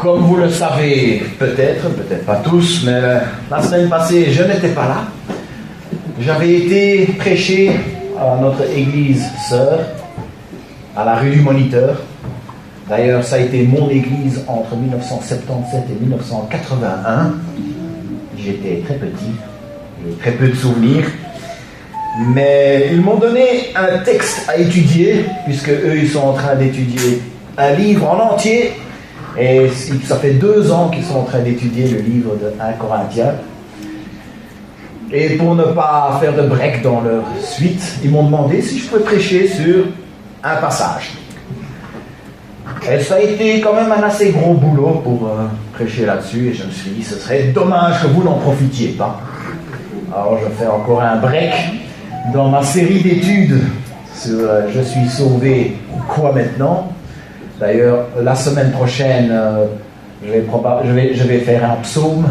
Comme vous le savez, peut-être pas tous, mais la semaine passée, je n'étais pas là. J'avais été prêcher à notre église sœur, à la rue du Moniteur. D'ailleurs, ça a été mon église entre 1977 et 1981. J'étais très petit, j'ai très peu de souvenirs. Mais ils m'ont donné un texte à étudier, puisque eux, ils sont en train d'étudier un livre en entier. Et ça fait 2 ans qu'ils sont en train d'étudier le livre de 1 Corinthiens. Et pour ne pas faire de break dans leur suite, ils m'ont demandé si je pouvais prêcher sur un passage. Et ça a été quand même un assez gros boulot pour prêcher là-dessus. Et je me suis dit, ce serait dommage que vous n'en profitiez pas. Alors je fais encore un break dans ma série d'études sur Je suis sauvé, quoi maintenant? D'ailleurs, la semaine prochaine, je vais faire un psaume,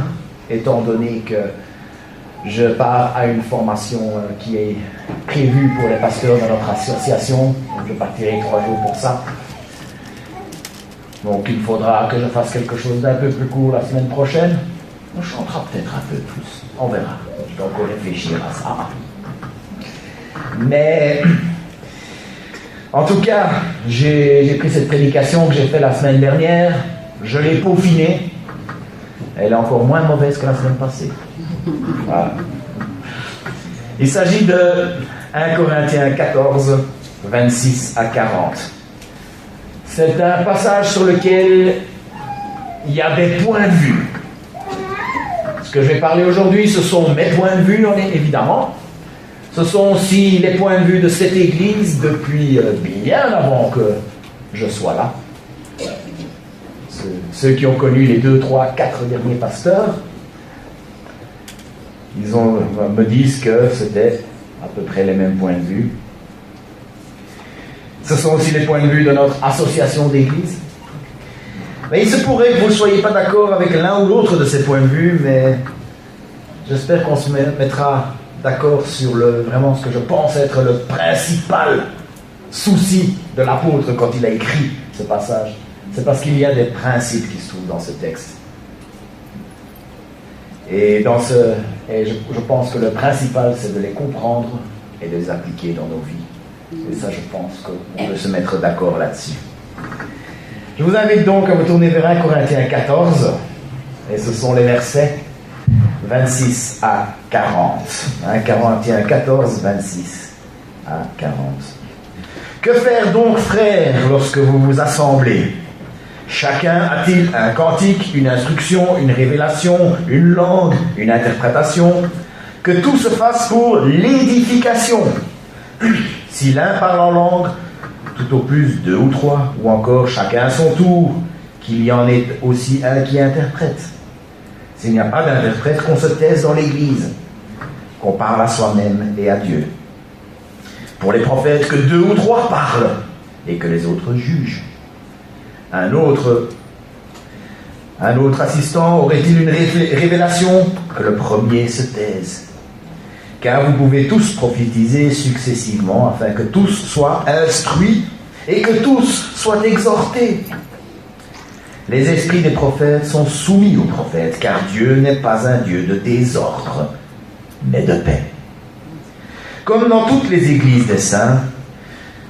étant donné que je pars à une formation qui est prévue pour les pasteurs de notre association. Donc, je partirai 3 jours pour ça. Donc il faudra que je fasse quelque chose d'un peu plus court la semaine prochaine. On chantera peut-être un peu plus, on verra. Je dois encore réfléchir à ça. Mais en tout cas, j'ai pris cette prédication que j'ai faite la semaine dernière, je l'ai peaufinée. Elle est encore moins mauvaise que la semaine passée. Voilà. Il s'agit de 1 Corinthiens 14, 26 à 40. C'est un passage sur lequel il y a des points de vue. Ce que je vais parler aujourd'hui, ce sont mes points de vue, évidemment. Ce sont aussi les points de vue de cette église depuis bien avant que je sois là. Ceux qui ont connu les 2, 3, 4 derniers pasteurs, me disent que c'était à peu près les mêmes points de vue. Ce sont aussi les points de vue de notre association d'église. Mais il se pourrait que vous ne soyez pas d'accord avec l'un ou l'autre de ces points de vue, mais j'espère qu'on se mettra d'accord sur vraiment ce que je pense être le principal souci de l'apôtre quand il a écrit ce passage. C'est parce qu'il y a des principes qui se trouvent dans ce texte. Et je pense que le principal, c'est de les comprendre et de les appliquer dans nos vies. Et ça, je pense qu'on peut se mettre d'accord là-dessus. Je vous invite donc à vous tourner vers 1 Corinthiens 14, et ce sont les versets 26 à 40. 1 Corinthiens 14, 26 à 40. Que faire donc, frères, lorsque vous vous assemblez? Chacun a-t-il un cantique, une instruction, une révélation, une langue, une interprétation? Que tout se fasse pour l'édification. Si l'un parle en langue, tout au plus 2 ou 3, ou encore chacun à son tour, qu'il y en ait aussi un qui interprète. S'il n'y a pas d'interprète, qu'on se taise dans l'Église, qu'on parle à soi-même et à Dieu. Pour les prophètes, que 2 ou 3 parlent, et que les autres jugent. Un autre assistant aurait-il une révélation? Que le premier se taise. Car vous pouvez tous prophétiser successivement, afin que tous soient instruits et que tous soient exhortés. Les esprits des prophètes sont soumis aux prophètes, car Dieu n'est pas un Dieu de désordre, mais de paix. Comme dans toutes les églises des saints,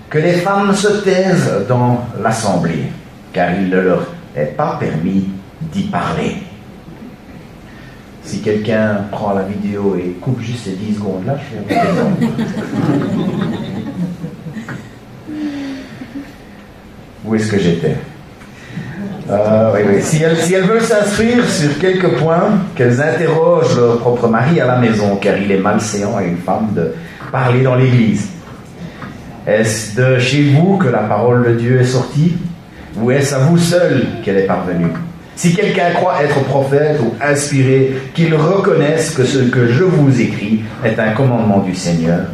que les femmes se taisent dans l'assemblée, car il ne leur est pas permis d'y parler. Si quelqu'un prend la vidéo et coupe juste ces 10 secondes là, je vais vous descendre. Où est-ce que j'étais? Oui. Si elles veulent s'instruire sur quelques points, qu'elles interrogent leur propre mari à la maison, car il est malséant à une femme de parler dans l'église. Est-ce de chez vous que la parole de Dieu est sortie? Ou est-ce à vous seul qu'elle est parvenue? Si quelqu'un croit être prophète ou inspiré, qu'il reconnaisse que ce que je vous écris est un commandement du Seigneur.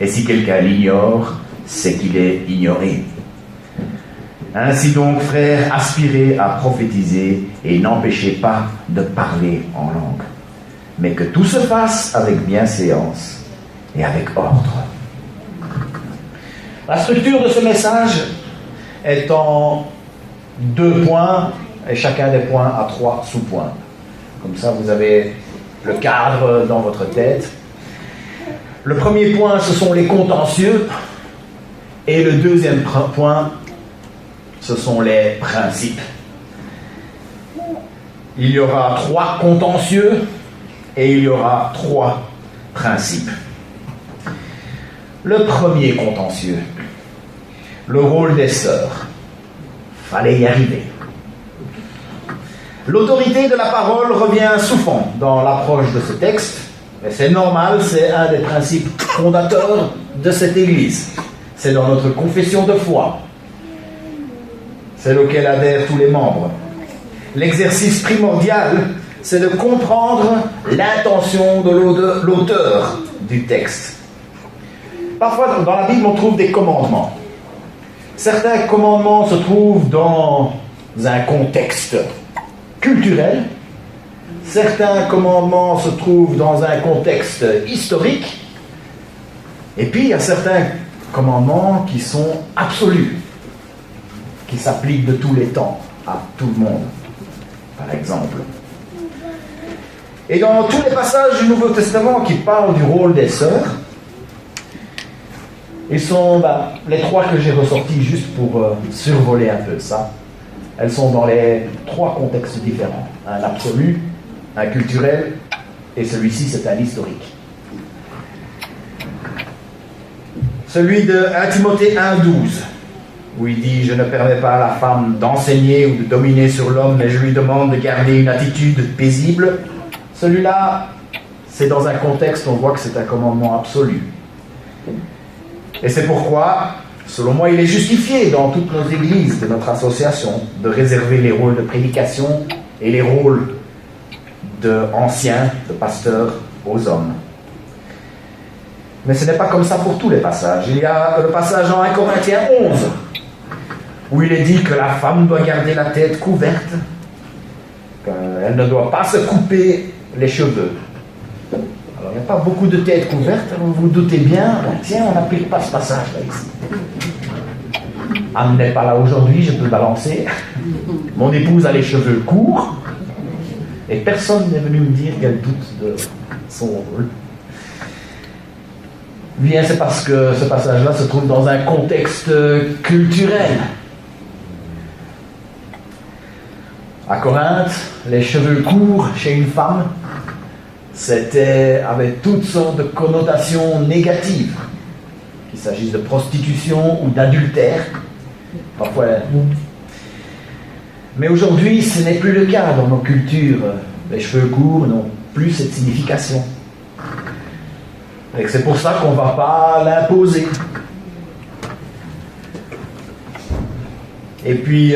Et si quelqu'un l'ignore, c'est qu'il est ignoré. Ainsi donc, frères, aspirez à prophétiser et n'empêchez pas de parler en langue. Mais que tout se fasse avec bienséance et avec ordre. La structure de ce message est en 2 points. et chacun des points a 3 sous-points. Comme ça, vous avez le cadre dans votre tête. Le premier point, ce sont les contentieux. Et le deuxième point, ce sont les principes. Il y aura 3 contentieux et il y aura 3 principes. Le premier contentieux, le rôle des sœurs. Fallait y arriver. L'autorité de la parole revient souvent dans l'approche de ce texte, et c'est normal, c'est un des principes fondateurs de cette Église. C'est dans notre confession de foi. C'est auquel adhèrent tous les membres. L'exercice primordial, c'est de comprendre l'intention de l'auteur du texte. Parfois, dans la Bible, on trouve des commandements. Certains commandements se trouvent dans un contexte culturel. Certains commandements se trouvent dans un contexte historique. Et puis, il y a certains commandements qui sont absolus, qui s'appliquent de tous les temps à tout le monde, par exemple. Et dans tous les passages du Nouveau Testament qui parlent du rôle des sœurs, ils sont les 3 que j'ai ressortis juste pour survoler un peu ça. Elles sont dans les 3 contextes différents. Un absolu, un culturel, et celui-ci c'est un historique. Celui de 1 Timothée 1,12, où il dit « Je ne permets pas à la femme d'enseigner ou de dominer sur l'homme, mais je lui demande de garder une attitude paisible. » Celui-là, c'est dans un contexte, on voit que c'est un commandement absolu. Et c'est pourquoi, selon moi, il est justifié dans toutes nos églises de notre association de réserver les rôles de prédication et les rôles d'anciens, de pasteurs aux hommes. Mais ce n'est pas comme ça pour tous les passages. Il y a le passage en 1 Corinthiens 11, où il est dit que la femme doit garder la tête couverte, qu'elle ne doit pas se couper les cheveux. Alors, il n'y a pas beaucoup de têtes couvertes, vous vous doutez bien, tiens, on n'applique pas ce passage-là ici. Anne n'est pas là aujourd'hui, je peux balancer. Mon épouse a les cheveux courts, et personne n'est venu me dire qu'elle doute de son rôle. Bien, c'est parce que ce passage-là se trouve dans un contexte culturel. À Corinthe, les cheveux courts chez une femme, avait toutes sortes de connotations négatives, qu'il s'agisse de prostitution ou d'adultère, parfois. Mais aujourd'hui, ce n'est plus le cas dans nos cultures. Les cheveux courts n'ont plus cette signification. Et c'est pour ça qu'on ne va pas l'imposer. Et puis,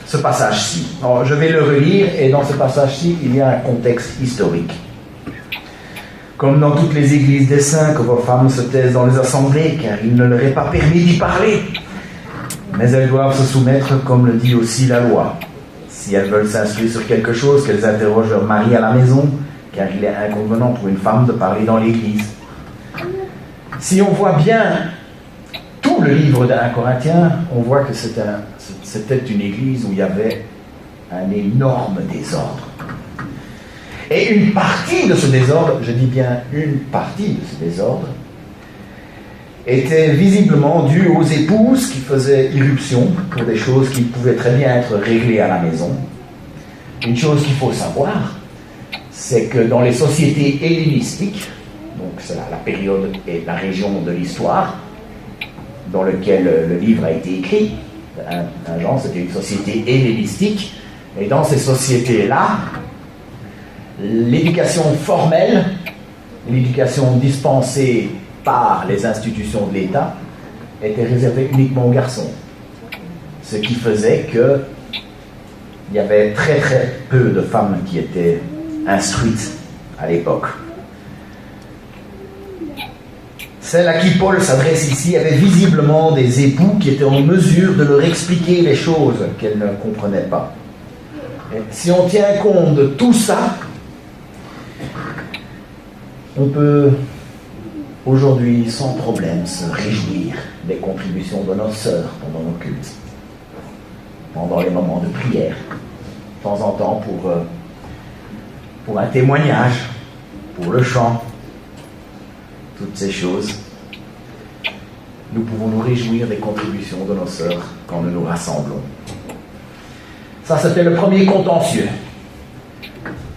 ce passage-ci. Alors, je vais le relire, et dans ce passage-ci, il y a un contexte historique. Comme dans toutes les églises des saints, que vos femmes se taisent dans les assemblées, car il ne leur est pas permis d'y parler. Mais elles doivent se soumettre, comme le dit aussi la loi. Si elles veulent s'instruire sur quelque chose, qu'elles interrogent leur mari à la maison, car il est inconvenant pour une femme de parler dans l'église. Si on voit bien tout le livre de 1 Corinthiens, on voit que c'était une église où il y avait un énorme désordre. Et une partie de ce désordre, je dis bien une partie de ce désordre, était visiblement due aux épouses qui faisaient irruption pour des choses qui pouvaient très bien être réglées à la maison. Une chose qu'il faut savoir, c'est que dans les sociétés hellénistiques, donc c'est la période et la région de l'histoire dans laquelle le livre a été écrit, un genre, c'était une société hellénistique, et dans ces sociétés-là, l'éducation formelle, l'éducation dispensée par les institutions de l'État, était réservée uniquement aux garçons. Ce qui faisait qu'il y avait très très peu de femmes qui étaient instruites à l'époque. Celle à qui Paul s'adresse ici avait visiblement des époux qui étaient en mesure de leur expliquer les choses qu'elles ne comprenaient pas. Et si on tient compte de tout ça, on peut aujourd'hui sans problème se réjouir des contributions de nos sœurs pendant nos cultes, pendant les moments de prière, temps en temps pour un témoignage, pour le chant, toutes ces choses. Nous pouvons nous réjouir des contributions de nos sœurs quand nous nous rassemblons. Ça, c'était le premier contentieux.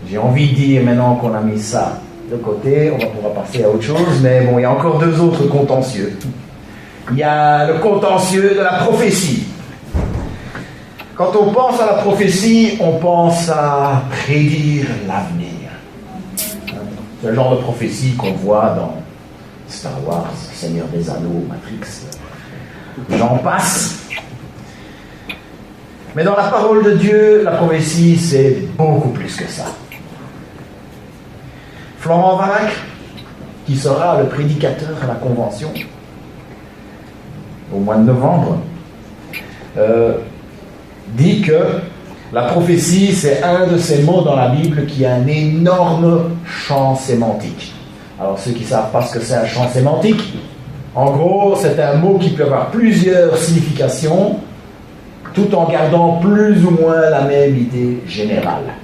J'ai envie de dire, maintenant qu'on a mis ça de côté, on va pouvoir passer à autre chose, mais bon, il y a encore deux autres contentieux. Il y a le contentieux de la prophétie. Quand on pense à la prophétie, on pense à prédire l'avenir. C'est le genre de prophétie qu'on voit dans Star Wars, Seigneur des Anneaux, Matrix. J'en passe. Mais dans la parole de Dieu, la prophétie, c'est beaucoup plus que ça. Florent Varac, qui sera le prédicateur à la Convention au mois de novembre, dit que la prophétie, c'est un de ces mots dans la Bible qui a un énorme champ sémantique. Alors, ceux qui ne savent pas ce que c'est un champ sémantique, en gros, c'est un mot qui peut avoir plusieurs significations, tout en gardant plus ou moins la même idée générale.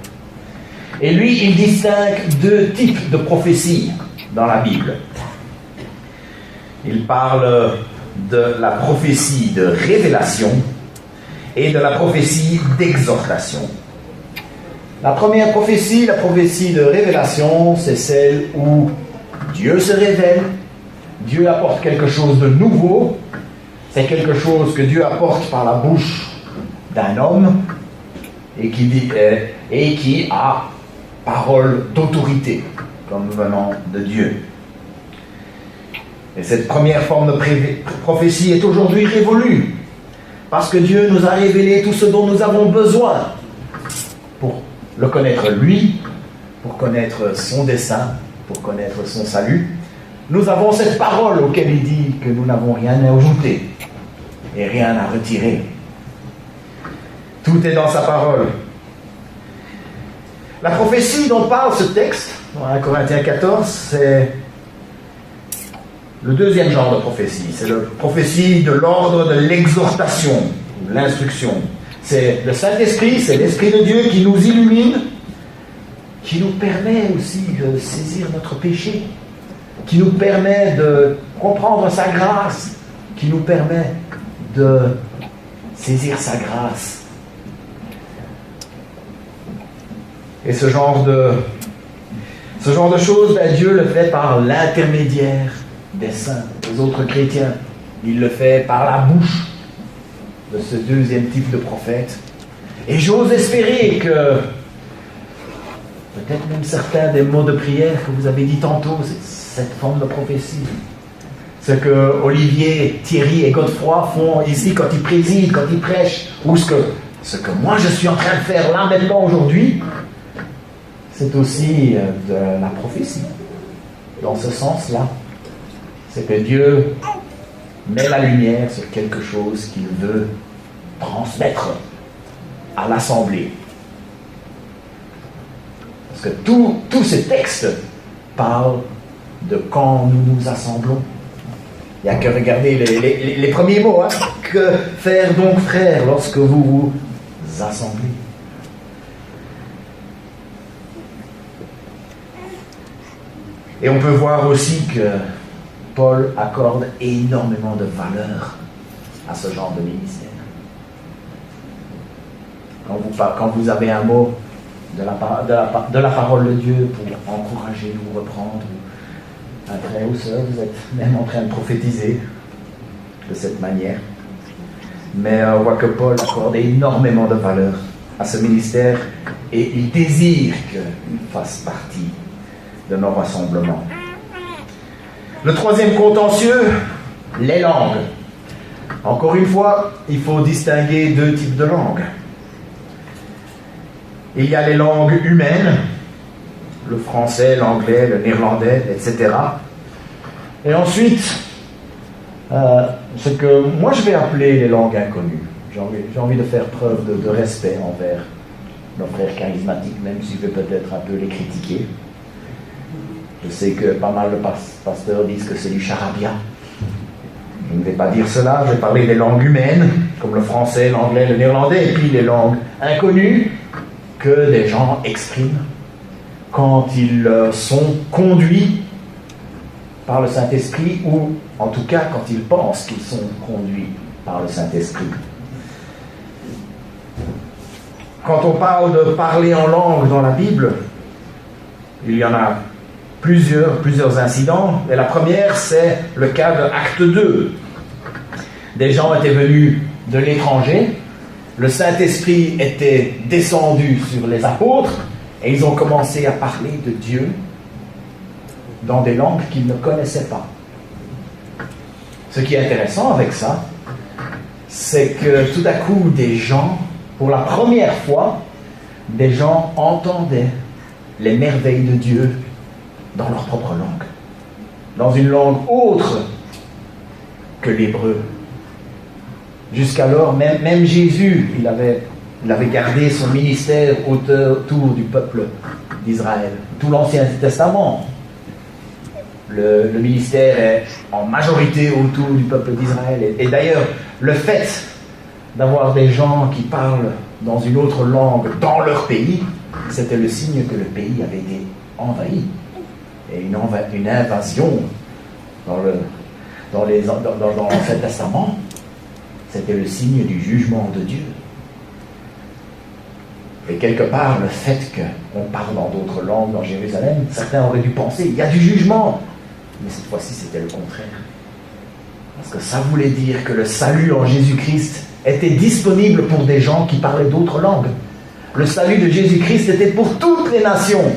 Et lui, il distingue deux types de prophéties dans la Bible. Il parle de la prophétie de révélation et de la prophétie d'exhortation. La première prophétie, la prophétie de révélation, c'est celle où Dieu se révèle, Dieu apporte quelque chose de nouveau, c'est quelque chose que Dieu apporte par la bouche d'un homme et qui a parole d'autorité, comme venant de Dieu. Et cette première forme de prophétie est aujourd'hui révolue, parce que Dieu nous a révélé tout ce dont nous avons besoin pour le connaître lui, pour connaître son dessein, pour connaître son salut. Nous avons cette parole auquel il dit que nous n'avons rien à ajouter et rien à retirer. Tout est dans sa parole. La prophétie dont parle ce texte, dans 1 Corinthiens 14, c'est le deuxième genre de prophétie. C'est la prophétie de l'ordre de l'exhortation, de l'instruction. C'est le Saint-Esprit, c'est l'Esprit de Dieu qui nous illumine, qui nous permet aussi de saisir notre péché, qui nous permet de comprendre sa grâce, qui nous permet de saisir sa grâce. Et ce genre de choses, Dieu le fait par l'intermédiaire des saints, des autres chrétiens. Il le fait par la bouche de ce deuxième type de prophète. Et j'ose espérer que peut-être même certains des mots de prière que vous avez dit tantôt, c'est cette forme de prophétie. Ce que Olivier, Thierry et Godefroy font ici quand ils président, quand ils prêchent, ou ce que moi je suis en train de faire là maintenant aujourd'hui, c'est aussi de la prophétie. Dans ce sens-là, c'est que Dieu met la lumière sur quelque chose qu'il veut transmettre à l'assemblée. Parce que tous ces textes parlent de quand nous nous assemblons. Il n'y a que regarder les premiers mots. Que faire donc, frères, lorsque vous vous assemblez? Et on peut voir aussi que Paul accorde énormément de valeur à ce genre de ministère. Quand vous avez un mot de la parole de Dieu pour encourager, vous reprendre, un frère ou sœur, vous êtes même en train de prophétiser de cette manière. Mais on voit que Paul accorde énormément de valeur à ce ministère et il désire qu'il fasse partie de nos rassemblements. Le troisième contentieux, les langues. Encore une fois, il faut distinguer deux types de langues. Il y a les langues humaines, le français, l'anglais, le néerlandais, etc. Et ensuite, ce que moi je vais appeler les langues inconnues. J'ai envie de faire preuve de respect envers nos frères charismatiques, même si je vais peut-être un peu les critiquer. Je sais que pas mal de pasteurs disent que c'est du charabia. Je ne vais pas dire cela, je vais parler des langues humaines, comme le français, l'anglais, le néerlandais, et puis les langues inconnues, que des gens expriment quand ils sont conduits par le Saint-Esprit, ou en tout cas quand ils pensent qu'ils sont conduits par le Saint-Esprit. Quand on parle de parler en langue dans la Bible, il y en a plusieurs incidents. Et la première, c'est le cas de Acte 2. Des gens étaient venus de l'étranger, le Saint-Esprit était descendu sur les apôtres, et ils ont commencé à parler de Dieu dans des langues qu'ils ne connaissaient pas. Ce qui est intéressant avec ça, c'est que tout à coup, des gens, pour la première fois, des gens entendaient les merveilles de Dieu dans leur propre langue, dans une langue autre que l'hébreu. Jusqu'alors, même Jésus, il avait gardé son ministère autour du peuple d'Israël. Tout l'Ancien Testament, le ministère est en majorité autour du peuple d'Israël. Et d'ailleurs, le fait d'avoir des gens qui parlent dans une autre langue dans leur pays, c'était le signe que le pays avait été envahi. Et une invasion dans l'Ancien Testament, c'était le signe du jugement de Dieu. Et quelque part, le fait qu'on parle dans d'autres langues dans Jérusalem, certains auraient dû penser, il y a du jugement. Mais cette fois-ci, c'était le contraire. Parce que ça voulait dire que le salut en Jésus-Christ était disponible pour des gens qui parlaient d'autres langues. Le salut de Jésus-Christ était pour toutes les nations.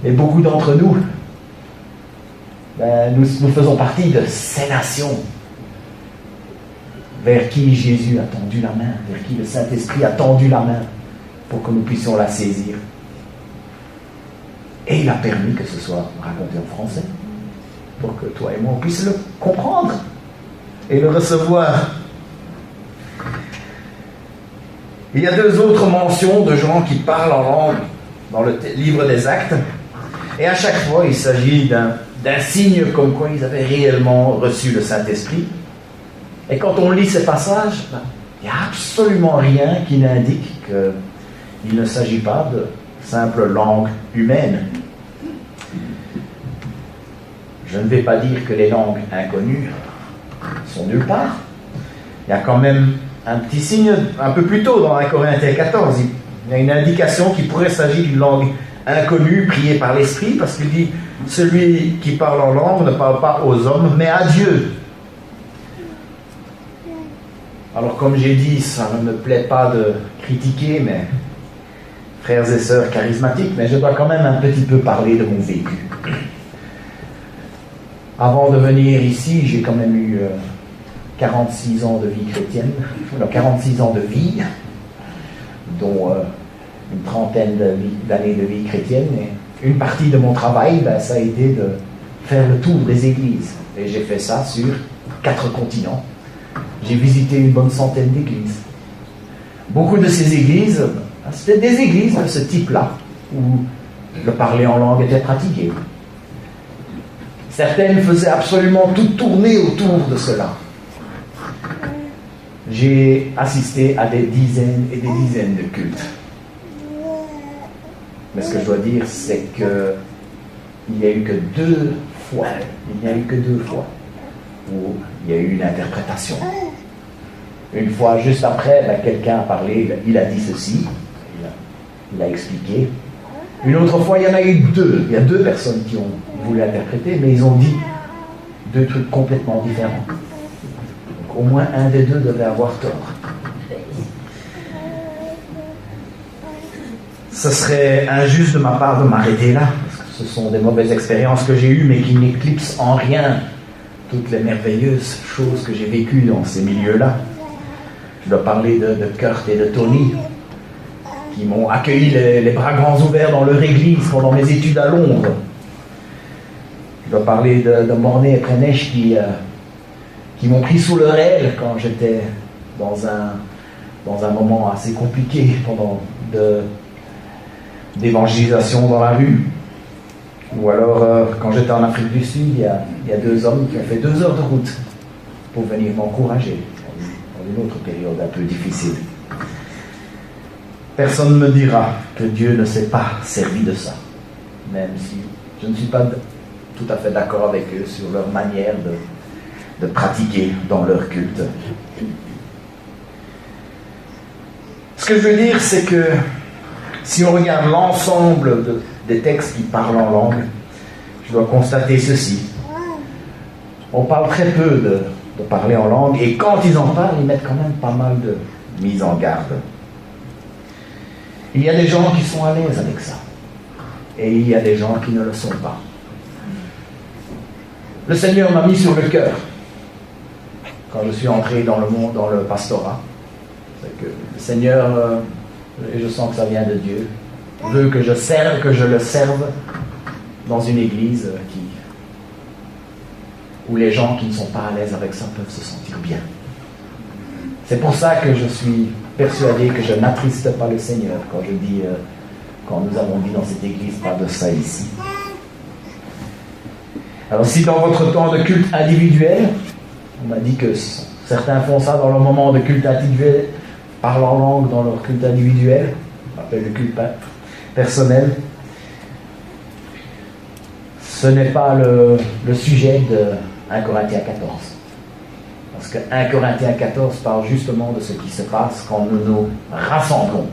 Et beaucoup d'entre nous, nous faisons partie de ces nations vers qui Jésus a tendu la main, vers qui le Saint-Esprit a tendu la main pour que nous puissions la saisir. Et il a permis que ce soit raconté en français, pour que toi et moi on puisse le comprendre et le recevoir. Il y a 2 autres mentions de gens qui parlent en langue dans le livre des Actes, et à chaque fois il s'agit d'un signe comme quoi ils avaient réellement reçu le Saint-Esprit. Et quand on lit ces passages, il n'y a absolument rien qui n'indique qu'il ne s'agit pas de simple langue humaine. Je ne vais pas dire que les langues inconnues sont nulle part. Il y a quand même un petit signe un peu plus tôt dans 1 Corinthiens 14. Il y a une indication qu'il pourrait s'agir d'une langue inconnue, priée par l'Esprit, parce qu'il dit « Celui qui parle en langue ne parle pas aux hommes, mais à Dieu. » Alors comme j'ai dit, ça ne me plaît pas de critiquer mes frères et sœurs charismatiques, mais je dois quand même un petit peu parler de mon vécu. Avant de venir ici, j'ai quand même eu 46 ans de vie chrétienne, 46 ans de vie, dont une trentaine d'années de vie chrétienne. Et une partie de mon travail, ça a été de faire le tour des églises. Et j'ai fait ça sur 4 continents. J'ai visité une bonne centaine d'églises. Beaucoup de ces églises, c'était des églises de ce type-là, où le parler en langue était pratiqué. Certaines faisaient absolument tout tourner autour de cela. J'ai assisté à des dizaines et des dizaines de cultes. Mais ce que je dois dire, c'est que il n'y a eu que 2 fois, où il y a eu une interprétation. Une fois, juste après, quelqu'un a parlé, il a dit ceci, il a expliqué. Une autre fois, il y en a eu 2. Il y a 2 personnes qui ont voulu interpréter, mais ils ont dit 2 trucs complètement différents. Donc, au moins un des 2 devait avoir tort. Ce serait injuste de ma part de m'arrêter là, parce que ce sont des mauvaises expériences que j'ai eues, mais qui n'éclipsent en rien toutes les merveilleuses choses que j'ai vécues dans ces milieux-là. Je dois parler de Kurt et de Tony, qui m'ont accueilli les bras grands ouverts dans leur église pendant mes études à Londres. Je dois parler de Mornay et Prenesh qui m'ont pris sous leur aile quand j'étais dans un moment assez compliqué d'évangélisation dans la rue. Ou alors, quand j'étais en Afrique du Sud, il y a 2 hommes qui ont fait 2 heures de route pour venir m'encourager dans une autre période un peu difficile. Personne ne me dira que Dieu ne s'est pas servi de ça, même si je ne suis pas tout à fait d'accord avec eux sur leur manière de pratiquer dans leur culte. Ce que je veux dire, c'est que si on regarde l'ensemble des textes qui parlent en langue, je dois constater ceci. On parle très peu de parler en langue, et quand ils en parlent, ils mettent quand même pas mal de mise en garde. Il y a des gens qui sont à l'aise avec ça, et il y a des gens qui ne le sont pas. Le Seigneur m'a mis sur le cœur, quand je suis entré dans le monde, dans le pastorat, c'est que le Seigneur, et je sens que ça vient de Dieu, veut que je le serve dans une église où les gens qui ne sont pas à l'aise avec ça peuvent se sentir bien. C'est pour ça que je suis persuadé que je n'attriste pas le Seigneur quand je dis, quand nous avons dit dans cette église, pas de ça ici. Alors si dans votre temps de culte individuel, on m'a dit que certains font ça dans leur moment de culte individuel, parlent en langue dans leur culte individuel, on appelle le culte personnel, ce n'est pas le sujet de 1 Corinthiens 14. Parce que 1 Corinthiens 14 parle justement de ce qui se passe quand nous nous rassemblons.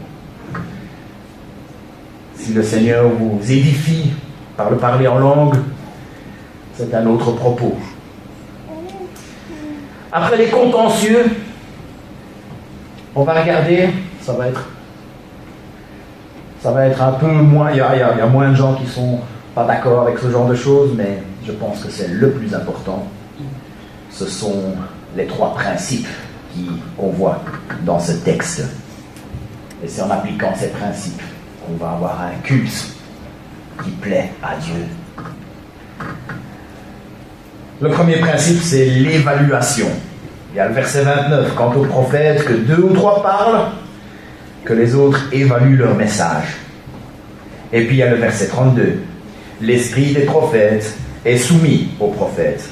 Si le Seigneur vous édifie par le parler en langue, c'est un autre propos. Après les contentieux, on va regarder, ça va être un peu moins, il y a moins de gens qui sont pas d'accord avec ce genre de choses, mais je pense que c'est le plus important. Ce sont les 3 principes qu'on voit dans ce texte. Et c'est en appliquant ces principes qu'on va avoir un culte qui plaît à Dieu. Le premier principe, c'est l'évaluation. Il y a le verset 29, quant aux prophètes, que 2 ou 3 parlent, que les autres évaluent leur message. Et puis il y a le verset 32, l'esprit des prophètes est soumis aux prophètes.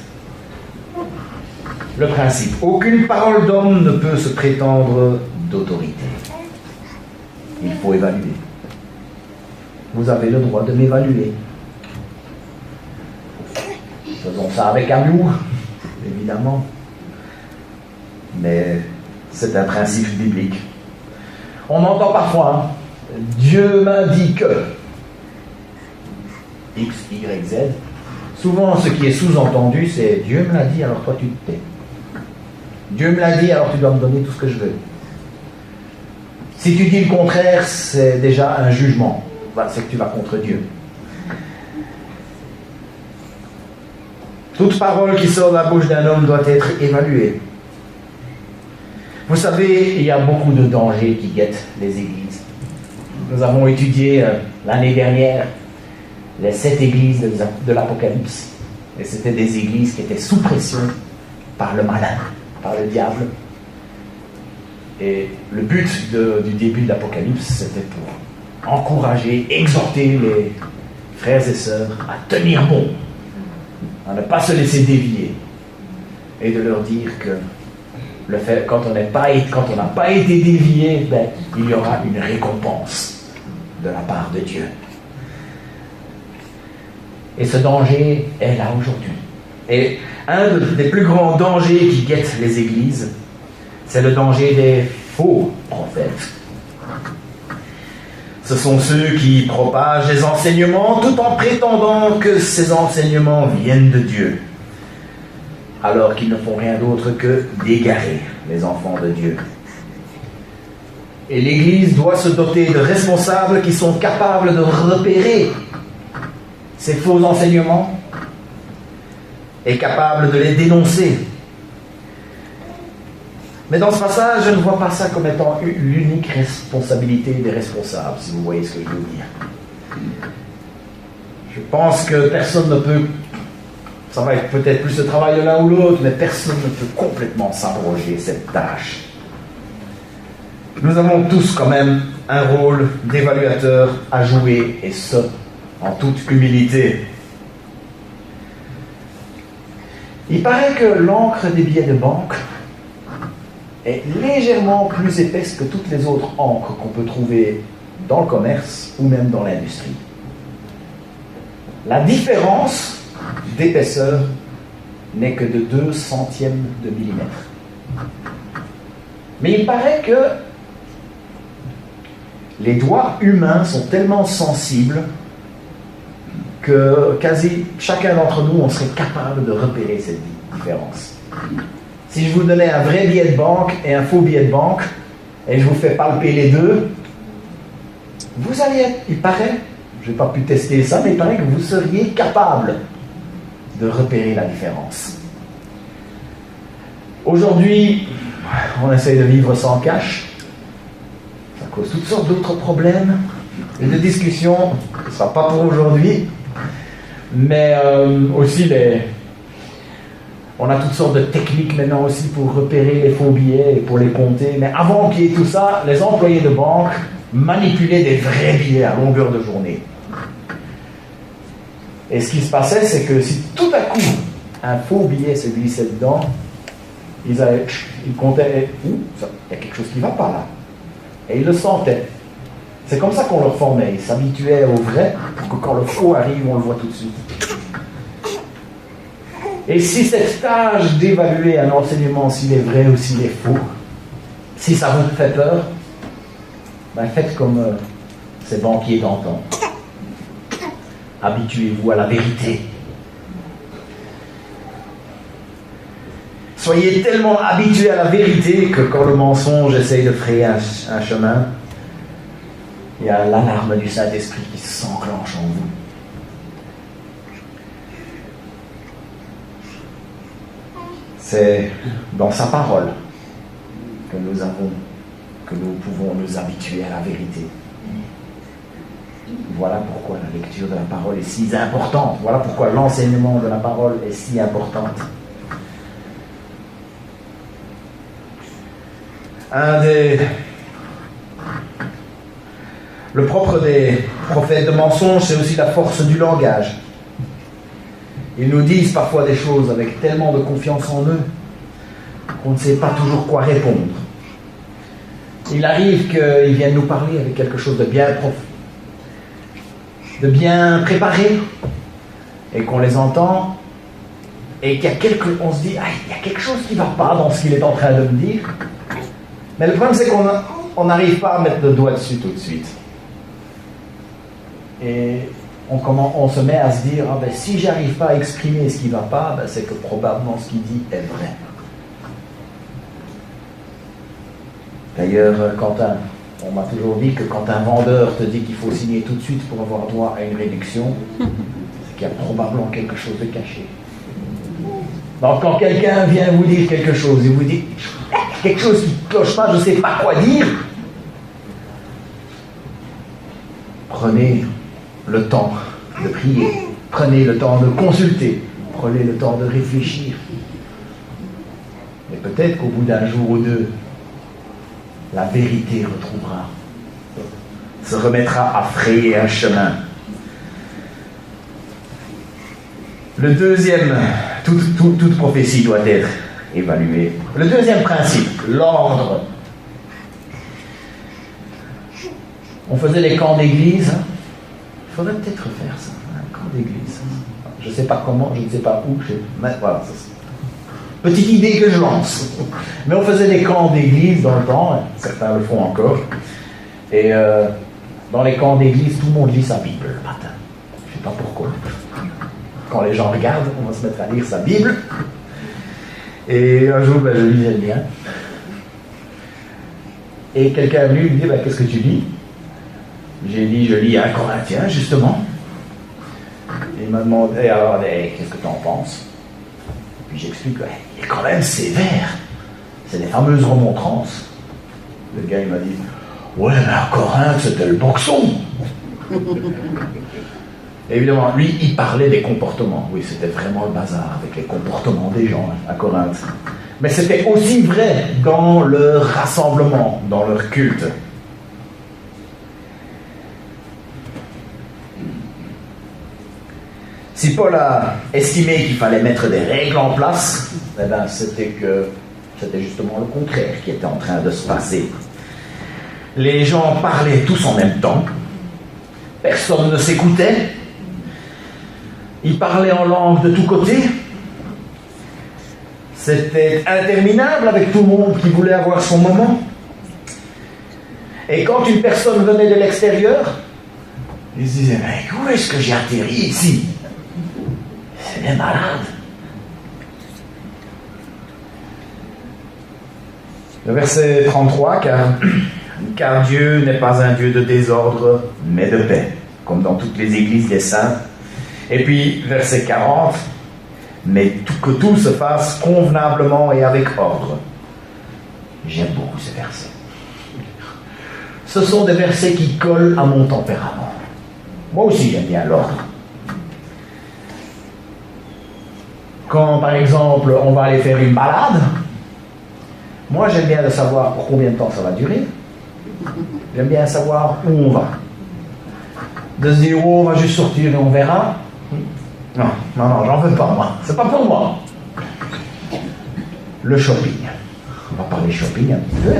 Le principe, aucune parole d'homme ne peut se prétendre d'autorité. Il faut évaluer. Vous avez le droit de m'évaluer. Faisons ça avec amour, évidemment. Mais c'est un principe biblique. On entend parfois, Dieu m'a dit que X, Y, Z. Souvent, ce qui est sous-entendu, c'est Dieu me l'a dit, alors toi tu te tais. Dieu me l'a dit, alors tu dois me donner tout ce que je veux. Si tu dis le contraire, c'est déjà un jugement. C'est que tu vas contre Dieu. Toute parole qui sort de la bouche d'un homme doit être évaluée. Vous savez, il y a beaucoup de dangers qui guettent les églises. Nous avons étudié l'année dernière les 7 églises de l'Apocalypse. Et c'était des églises qui étaient sous pression par le malin, par le diable. Et le but du début de l'Apocalypse, c'était pour encourager, exhorter les frères et sœurs à tenir bon, à ne pas se laisser dévier, et de leur dire que le fait, quand on n'a pas été dévié, il y aura une récompense de la part de Dieu. Et ce danger est là aujourd'hui. Et un des plus grands dangers qui guettent les églises, c'est le danger des faux prophètes. Ce sont ceux qui propagent des enseignements tout en prétendant que ces enseignements viennent de Dieu, alors qu'ils ne font rien d'autre que d'égarer les enfants de Dieu. Et l'Église doit se doter de responsables qui sont capables de repérer ces faux enseignements et capables de les dénoncer. Mais dans ce passage, je ne vois pas ça comme étant l'unique responsabilité des responsables, si vous voyez ce que je veux dire. Je pense que personne ne peut, ça va être peut-être plus le travail de l'un ou l'autre, mais personne ne peut complètement s'abroger cette tâche. Nous avons tous quand même un rôle d'évaluateur à jouer, et ce, en toute humilité. Il paraît que l'encre des billets de banque est légèrement plus épaisse que toutes les autres encres qu'on peut trouver dans le commerce ou même dans l'industrie. La différence d'épaisseur n'est que de 2 centièmes de millimètre. Mais il paraît que les doigts humains sont tellement sensibles que quasi chacun d'entre nous, on serait capable de repérer cette différence. Si je vous donnais un vrai billet de banque et un faux billet de banque, et je vous fais palper les deux, vous alliez être, il paraît, je n'ai pas pu tester ça, mais il paraît que vous seriez capable de repérer la différence. Aujourd'hui, on essaye de vivre sans cash. Ça cause toutes sortes d'autres problèmes et de discussions. Ce ne sera pas pour aujourd'hui. Mais aussi, on a toutes sortes de techniques maintenant aussi pour repérer les faux billets et pour les compter. Mais avant qu'il y ait tout ça, les employés de banque manipulaient des vrais billets à longueur de journée. Et ce qui se passait, c'est que si tout à coup un faux billet se glissait dedans, ils comptaient, il y a quelque chose qui ne va pas là. Et ils le sentaient. C'est comme ça qu'on leur formait. Ils s'habituaient au vrai pour que quand le faux arrive, on le voit tout de suite. Et si cette tâche d'évaluer un enseignement, s'il est vrai ou s'il est faux, si ça vous fait peur, ben faites comme ces banquiers d'antan. Habituez-vous à la vérité. Soyez tellement habitués à la vérité que quand le mensonge essaye de frayer un chemin, il y a l'alarme du Saint-Esprit qui s'enclenche en vous. C'est dans sa parole que nous pouvons nous habituer à la vérité. Voilà pourquoi la lecture de la parole est si importante. Voilà pourquoi l'enseignement de la parole est si important. Le propre des prophètes de mensonges, c'est aussi la force du langage. Ils nous disent parfois des choses avec tellement de confiance en eux qu'on ne sait pas toujours quoi répondre. Il arrive qu'ils viennent nous parler avec quelque chose de bien profond, de bien préparé, et qu'on les entend, et on se dit, il y a quelque chose qui ne va pas dans ce qu'il est en train de me dire. Mais le problème, c'est qu'on n'arrive pas à mettre le doigt dessus tout de suite. Et on se met à se dire, si j'arrive pas à exprimer ce qui ne va pas, c'est que probablement ce qu'il dit est vrai. D'ailleurs, on m'a toujours dit que quand un vendeur te dit qu'il faut signer tout de suite pour avoir droit à une réduction, c'est qu'il y a probablement quelque chose de caché. Donc quand quelqu'un vient vous dire quelque chose, il vous dit quelque chose qui ne cloche pas, je ne sais pas quoi dire, prenez le temps de prier, prenez le temps de consulter, prenez le temps de réfléchir. Et peut-être qu'au bout d'un jour ou deux, la vérité se remettra à frayer un chemin. Le deuxième, toute prophétie doit être évaluée. Le deuxième principe, l'ordre. On faisait les camps d'église. Il faudrait peut-être faire ça, un camp d'église. Je ne sais pas comment, je ne sais pas où. Mais voilà, petite idée que je lance. Mais on faisait des camps d'église dans le temps, certains le font encore. Et dans les camps d'église, tout le monde lit sa Bible le matin. Je ne sais pas pourquoi. Quand les gens regardent, on va se mettre à lire sa Bible. Et un jour, je lisais le mien. Et quelqu'un est venu me dire, qu'est-ce que tu lis? J'ai dit, je lis 1 Corinthiens, justement. Il m'a demandé, alors, qu'est-ce que tu en penses? Puis j'explique, il est quand même sévère. C'est les fameuses remontrances. Le gars, il m'a dit, ouais, mais à Corinthe, c'était le boxon. Évidemment, lui, il parlait des comportements. Oui, c'était vraiment le bazar avec les comportements des gens à Corinthe. Mais c'était aussi vrai dans leur rassemblement, dans leur culte. Si Paul a estimé qu'il fallait mettre des règles en place, c'était que C'était justement le contraire qui était en train de se passer. Les gens parlaient tous en même temps. Personne ne s'écoutait. Ils parlaient en langue de tous côtés. C'était interminable avec tout le monde qui voulait avoir son moment. Et quand une personne venait de l'extérieur, ils se disaient, mais où est-ce que j'ai atterri ici? C'est des malades. Le verset 33, car Dieu n'est pas un Dieu de désordre, mais de paix, comme dans toutes les églises des saints. Et puis, verset 40, mais que tout se fasse convenablement et avec ordre. J'aime beaucoup ces versets. Ce sont des versets qui collent à mon tempérament. Moi aussi, j'aime bien l'ordre. Quand, par exemple, on va aller faire une balade, moi, j'aime bien de savoir pour combien de temps ça va durer. J'aime bien savoir où on va. De se dire, oh, on va juste sortir et on verra. Non, j'en veux pas, moi. C'est pas pour moi. Le shopping. On va parler shopping un petit peu.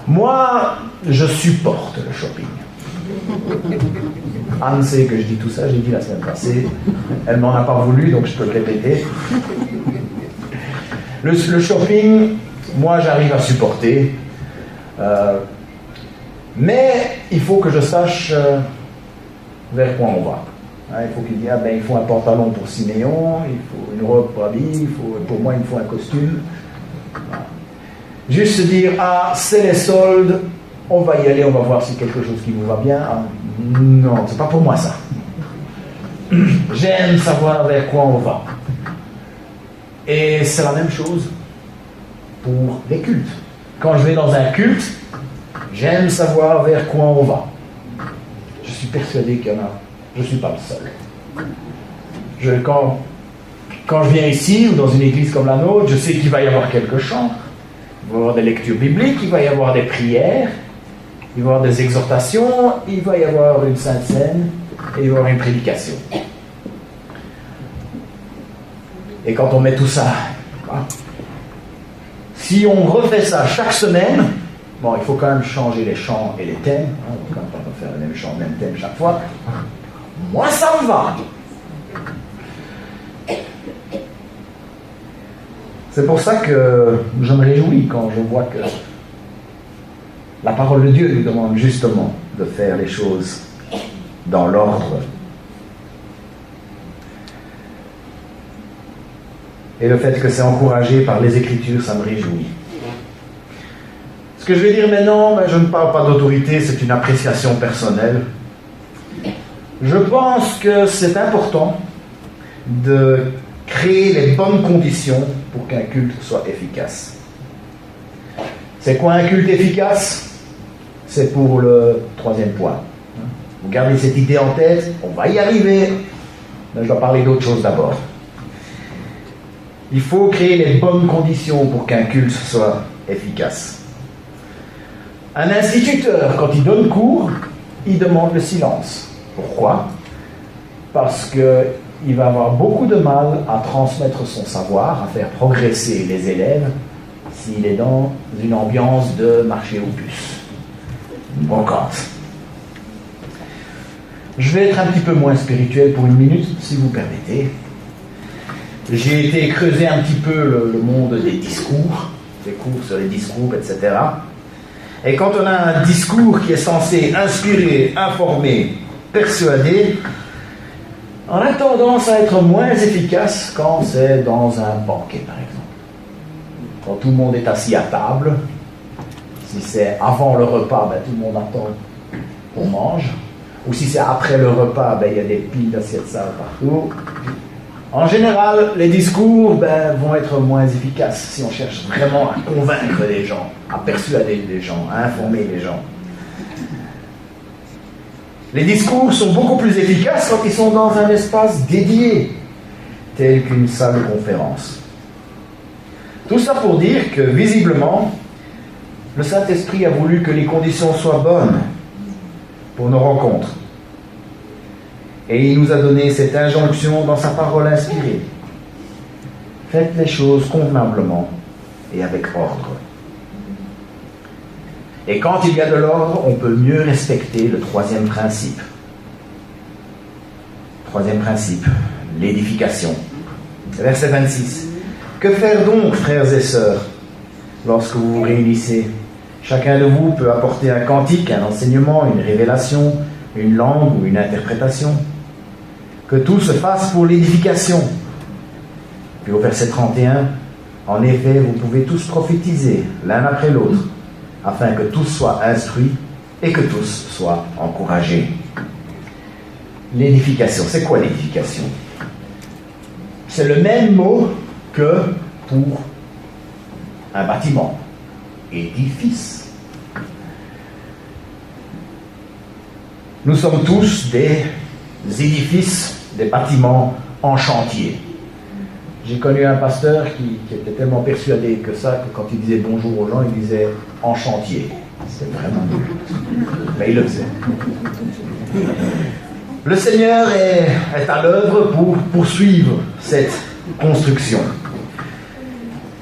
Moi, je supporte le shopping. Anne sait que je dis tout ça, j'ai dit la semaine passée. Elle m'en a pas voulu, donc je peux le répéter. Le shopping, moi, j'arrive à supporter. Mais il faut que je sache vers quoi on va. Il faut qu'il dise, il faut un pantalon pour Siméon, il faut une robe pour Abby, pour moi, il me faut un costume. Juste se dire, c'est les soldes, on va y aller, on va voir si quelque chose qui nous va bien. Non, c'est pas pour moi ça. J'aime savoir vers quoi on va. Et c'est la même chose pour les cultes. Quand je vais dans un culte, j'aime savoir vers quoi on va. Je suis persuadé qu'il y en a. Je ne suis pas le seul. Quand je viens ici ou dans une église comme la nôtre, je sais qu'il va y avoir quelques chants, il va y avoir des lectures bibliques, il va y avoir des prières, il va y avoir des exhortations, il va y avoir une sainte scène et il va y avoir une prédication. Et quand on met tout ça, si on refait ça chaque semaine, il faut quand même changer les chants et les thèmes. On ne peut pas faire le même chant, le même thème chaque fois. Moi, ça me va. C'est pour ça que je me réjouis quand je vois que la parole de Dieu nous demande justement de faire les choses dans l'ordre. Et le fait que c'est encouragé par les Écritures, ça me réjouit. Ce que je vais dire maintenant, je ne parle pas d'autorité, c'est une appréciation personnelle. Je pense que c'est important de créer les bonnes conditions pour qu'un culte soit efficace. C'est quoi un culte efficace? C'est pour le troisième point. Vous gardez cette idée en tête, on va y arriver, mais je dois parler d'autre chose d'abord. Il faut créer les bonnes conditions pour qu'un culte soit efficace. Un instituteur, quand il donne cours, il demande le silence. Pourquoi? Parce qu'il va avoir beaucoup de mal à transmettre son savoir, à faire progresser les élèves, s'il est dans une ambiance de marché aux puces. Une brocante. Je vais être un petit peu moins spirituel pour une minute, si vous permettez. J'ai été creuser un petit peu le monde des discours, des cours sur les discours, etc. Et quand on a un discours qui est censé inspirer, informer, persuader, on a tendance à être moins efficace quand c'est dans un banquet, par exemple. Quand tout le monde est assis à table, si c'est avant le repas, tout le monde attend qu'on mange. Ou si c'est après le repas, il y a des piles d'assiettes sales partout. En général, les discours vont être moins efficaces si on cherche vraiment à convaincre les gens, à persuader les gens, à informer les gens. Les discours sont beaucoup plus efficaces quand ils sont dans un espace dédié, tel qu'une salle de conférence. Tout ça pour dire que, visiblement, le Saint-Esprit a voulu que les conditions soient bonnes pour nos rencontres. Et il nous a donné cette injonction dans sa parole inspirée. Faites les choses convenablement et avec ordre. Et quand il y a de l'ordre, on peut mieux respecter le troisième principe. Troisième principe, l'édification. Verset 26. Que faire donc, frères et sœurs, lorsque vous vous réunissez? Chacun de vous peut apporter un cantique, un enseignement, une révélation, une langue ou une interprétation. Que tout se fasse pour l'édification. Puis au verset 31, en effet, vous pouvez tous prophétiser l'un après l'autre, afin que tous soient instruits et que tous soient encouragés. L'édification, c'est quoi l'édification? C'est le même mot que pour un bâtiment, édifice. Nous sommes tous des édifices, des bâtiments en chantier. J'ai connu un pasteur qui était tellement persuadé que ça, que quand il disait bonjour aux gens, il disait en chantier. C'était vraiment nul. Mais il le faisait. Le Seigneur est à l'œuvre pour poursuivre cette construction.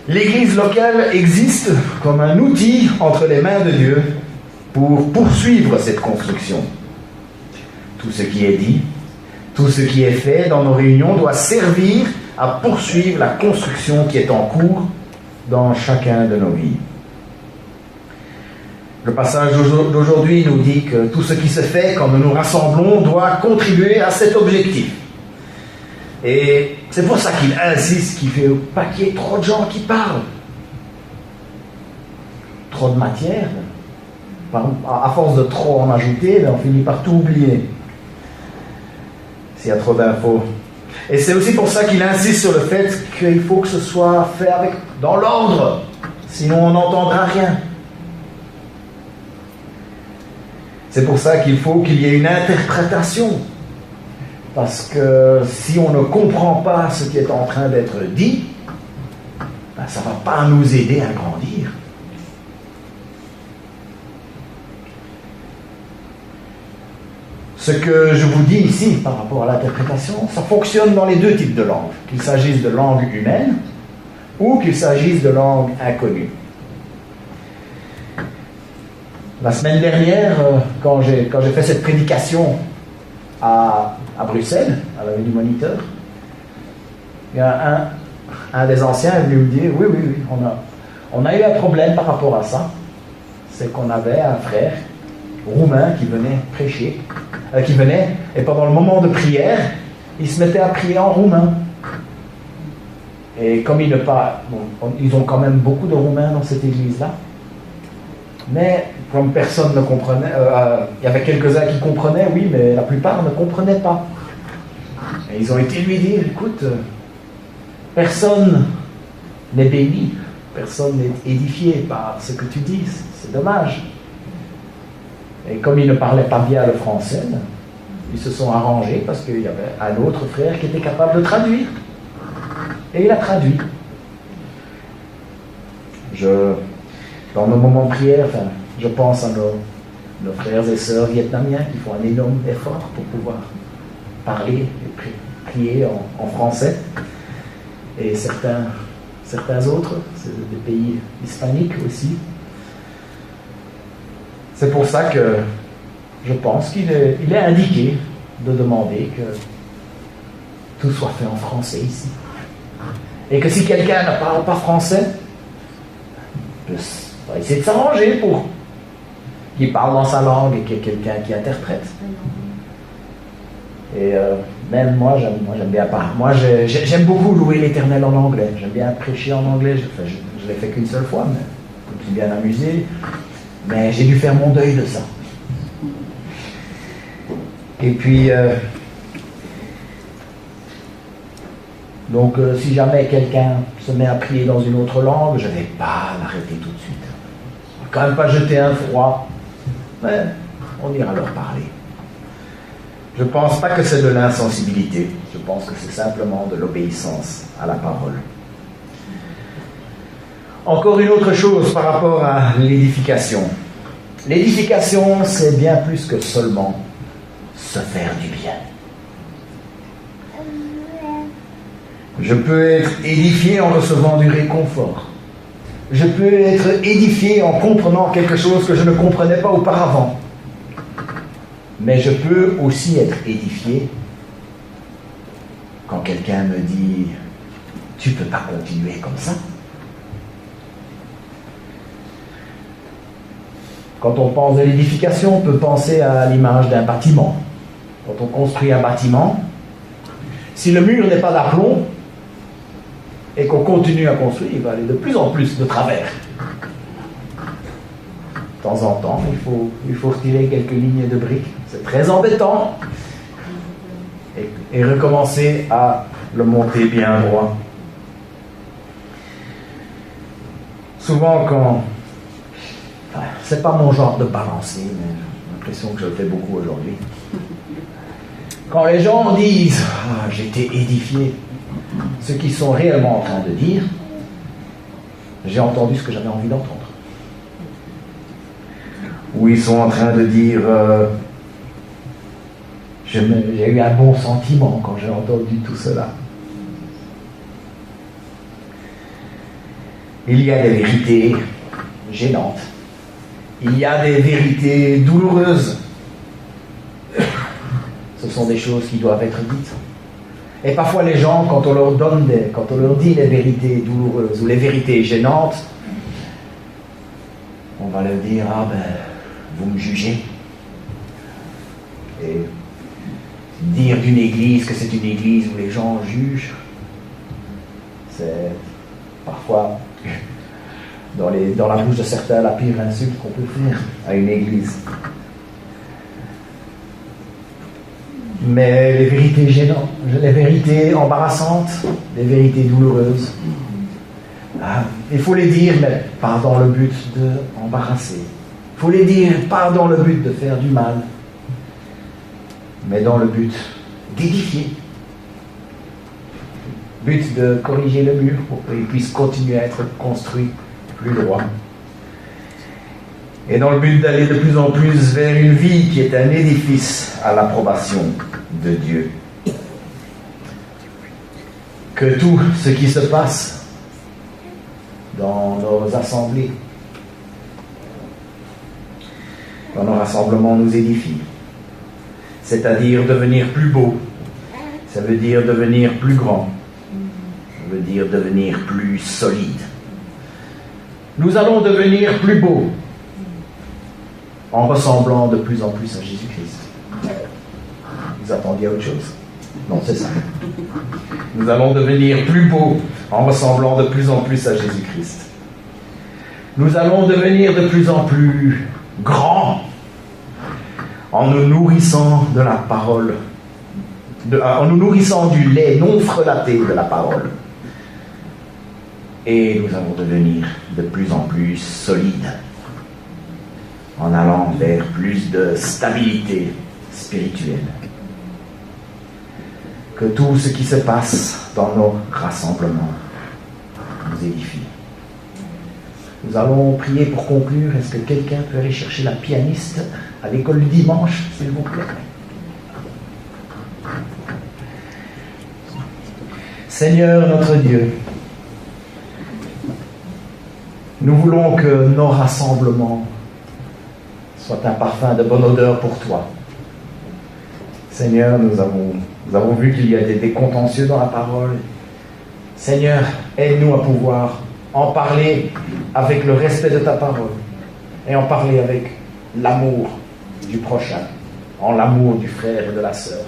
L'Église locale existe comme un outil entre les mains de Dieu pour poursuivre cette construction. Tout ce qui est dit, tout ce qui est fait dans nos réunions doit servir à poursuivre la construction qui est en cours dans chacun de nos vies. Le passage d'aujourd'hui nous dit que tout ce qui se fait quand nous nous rassemblons doit contribuer à cet objectif. Et c'est pour ça qu'il insiste, qu'il ne faut pas qu'il y ait trop de gens qui parlent. Trop de matière. À force de trop en ajouter, on finit par tout oublier. S'il y a trop d'infos. Et c'est aussi pour ça qu'il insiste sur le fait qu'il faut que ce soit fait dans l'ordre. Sinon on n'entendra rien. C'est pour ça qu'il faut qu'il y ait une interprétation. Parce que si on ne comprend pas ce qui est en train d'être dit, ça ne va pas nous aider à grandir. Ce que je vous dis ici par rapport à l'interprétation, ça fonctionne dans les deux types de langues, qu'il s'agisse de langue humaine ou qu'il s'agisse de langue inconnue. La semaine dernière, quand j'ai fait cette prédication à Bruxelles, à la Ville du Moniteur, il y a un des anciens est venu me dire, oui, on a eu un problème par rapport à ça. C'est qu'on avait un frère roumain qui venait prêcher, et pendant le moment de prière, il se mettait à prier en roumain. Et comme ils ont quand même beaucoup de Roumains dans cette église-là, mais comme personne ne comprenait, il y avait quelques-uns qui comprenaient, oui, mais la plupart ne comprenaient pas. Et ils ont été lui dire, écoute, personne n'est béni, personne n'est édifié par ce que tu dis, c'est dommage. Et comme ils ne parlaient pas bien le français, ils se sont arrangés parce qu'il y avait un autre frère qui était capable de traduire. Et il a traduit. Dans nos moments de prière, je pense à nos frères et sœurs vietnamiens qui font un énorme effort pour pouvoir parler et prier en français. Et certains autres, c'est des pays hispaniques aussi. C'est pour ça que je pense qu'il est indiqué de demander que tout soit fait en français ici. Et que si quelqu'un ne parle pas français, on va essayer de s'arranger pour qu'il parle dans sa langue et qu'il y ait quelqu'un qui interprète. Et même moi, j'aime bien parler. Moi, j'aime beaucoup louer l'Éternel en anglais. J'aime bien prêcher en anglais. Je l'ai fait qu'une seule fois, mais je me suis bien amusé. Mais j'ai dû faire mon deuil de ça. Et puis, donc, si jamais quelqu'un se met à prier dans une autre langue, je ne vais pas l'arrêter tout de suite. On ne va quand même pas jeter un froid. Mais on ira leur parler. Je ne pense pas que c'est de l'insensibilité. Je pense que c'est simplement de l'obéissance à la parole. Encore une autre chose par rapport à l'édification. L'édification, c'est bien plus que seulement se faire du bien. Je peux être édifié en recevant du réconfort. Je peux être édifié en comprenant quelque chose que je ne comprenais pas auparavant. Mais je peux aussi être édifié quand quelqu'un me dit « Tu ne peux pas continuer comme ça ». Quand on pense à l'édification, on peut penser à l'image d'un bâtiment. Quand on construit un bâtiment, si le mur n'est pas d'aplomb et qu'on continue à construire, il va aller de plus en plus de travers. De temps en temps, il faut retirer quelques lignes de briques. C'est très embêtant. Et recommencer à le monter bien droit. Souvent, c'est pas mon genre de balancer, mais j'ai l'impression que je le fais beaucoup aujourd'hui. Quand les gens disent « Ah, j'ai été édifié », ce qu'ils sont réellement en train de dire, j'ai entendu ce que j'avais envie d'entendre. Ou ils sont en train de dire j'ai eu un bon sentiment quand j'ai entendu tout cela. Il y a des vérités gênantes. Il y a des vérités douloureuses. Ce sont des choses qui doivent être dites. Et parfois les gens, quand on leur dit les vérités douloureuses ou les vérités gênantes, on va leur dire « Ah ben, vous me jugez ». Et dire d'une église que c'est une église où les gens jugent, c'est parfois, dans la bouche de certains, la pire insulte qu'on peut faire à une église. Mais les vérités gênantes, les vérités embarrassantes, les vérités douloureuses, il faut les dire, mais pas dans le but d'embarrasser. Il faut les dire, pas dans le but de faire du mal, mais dans le but d'édifier. But de corriger le mur pour qu'il puisse continuer à être construit plus droit. Et dans le but d'aller de plus en plus vers une vie qui est un édifice à l'approbation de Dieu. Que tout ce qui se passe dans nos assemblées, dans nos rassemblements nous édifie. C'est-à-dire devenir plus beau, ça veut dire devenir plus grand, ça veut dire devenir plus solide. Nous allons devenir plus beaux en ressemblant de plus en plus à Jésus-Christ. Vous attendiez à autre chose? Non, c'est ça. Nous allons devenir plus beaux en ressemblant de plus en plus à Jésus-Christ. Nous allons devenir de plus en plus grands en nous nourrissant de la parole, en nous nourrissant du lait non frelaté de la parole. Et nous allons devenir de plus en plus solides en allant vers plus de stabilité spirituelle. Que tout ce qui se passe dans nos rassemblements nous édifie. Nous allons prier pour conclure. Est-ce que quelqu'un peut aller chercher la pianiste à l'école du dimanche, s'il vous plaît? Seigneur notre Dieu, nous voulons que nos rassemblements soient un parfum de bonne odeur pour toi. Seigneur, nous avons vu qu'il y a des contentieux dans la parole. Seigneur, aide-nous à pouvoir en parler avec le respect de ta parole et en parler avec l'amour du prochain, en l'amour du frère et de la sœur,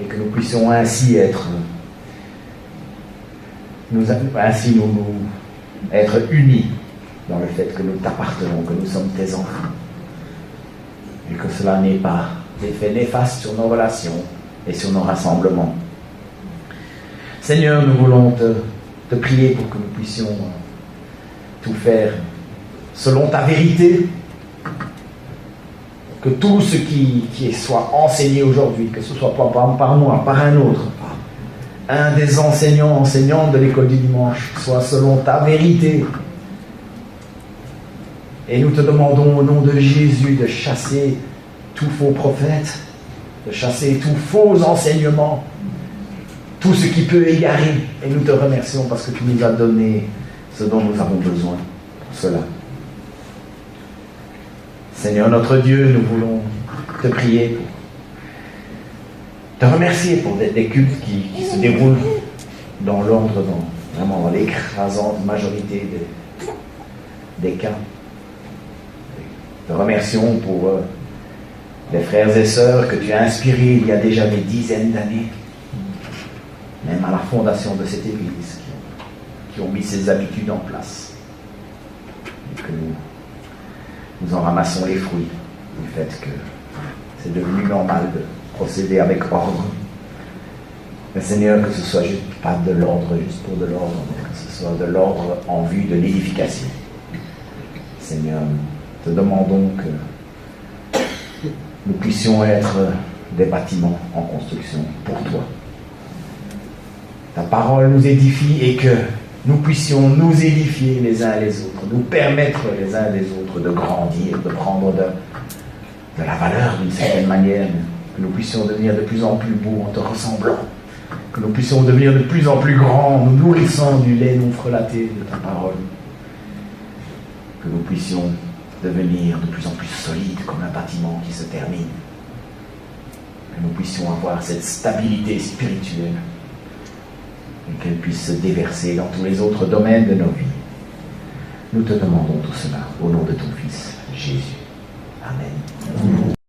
et que nous puissions ainsi être unis dans le fait que nous t'appartenons, que nous sommes tes enfants, et que cela n'ait pas d'effet néfaste sur nos relations et sur nos rassemblements. Seigneur, nous voulons te prier pour que nous puissions tout faire selon ta vérité, que tout ce qui soit enseigné aujourd'hui, que ce soit pas par moi, par un autre, un des enseignants de l'école du dimanche, soit selon ta vérité. Et nous te demandons au nom de Jésus de chasser tous faux prophètes, de chasser tous faux enseignements, tout ce qui peut égarer. Et nous te remercions parce que tu nous as donné ce dont nous avons besoin pour cela. Seigneur notre Dieu, nous voulons te prier, te remercier pour des cultes qui se déroulent dans l'ordre, vraiment dans l'écrasante majorité des cas. Te remercions pour les frères et sœurs que tu as inspirés il y a déjà des dizaines d'années, même à la fondation de cette Église, qui ont mis ces habitudes en place. Et que nous en ramassons les fruits du fait que c'est devenu normal de procéder avec ordre. Mais Seigneur, que ce soit pas de l'ordre juste pour de l'ordre, mais que ce soit de l'ordre en vue de l'édification. Seigneur, nous te demandons que nous puissions être des bâtiments en construction pour toi. Ta parole nous édifie et que nous puissions nous édifier les uns les autres, nous permettre les uns les autres de grandir, de prendre de la valeur d'une certaine manière, que nous puissions devenir de plus en plus beaux en te ressemblant, que nous puissions devenir de plus en plus grands, nous nourrissant du lait non frelaté de ta parole, que nous puissions devenir de plus en plus solides comme un bâtiment qui se termine, que nous puissions avoir cette stabilité spirituelle et qu'elle puisse se déverser dans tous les autres domaines de nos vies. Nous te demandons tout cela au nom de ton Fils, Jésus. Amen.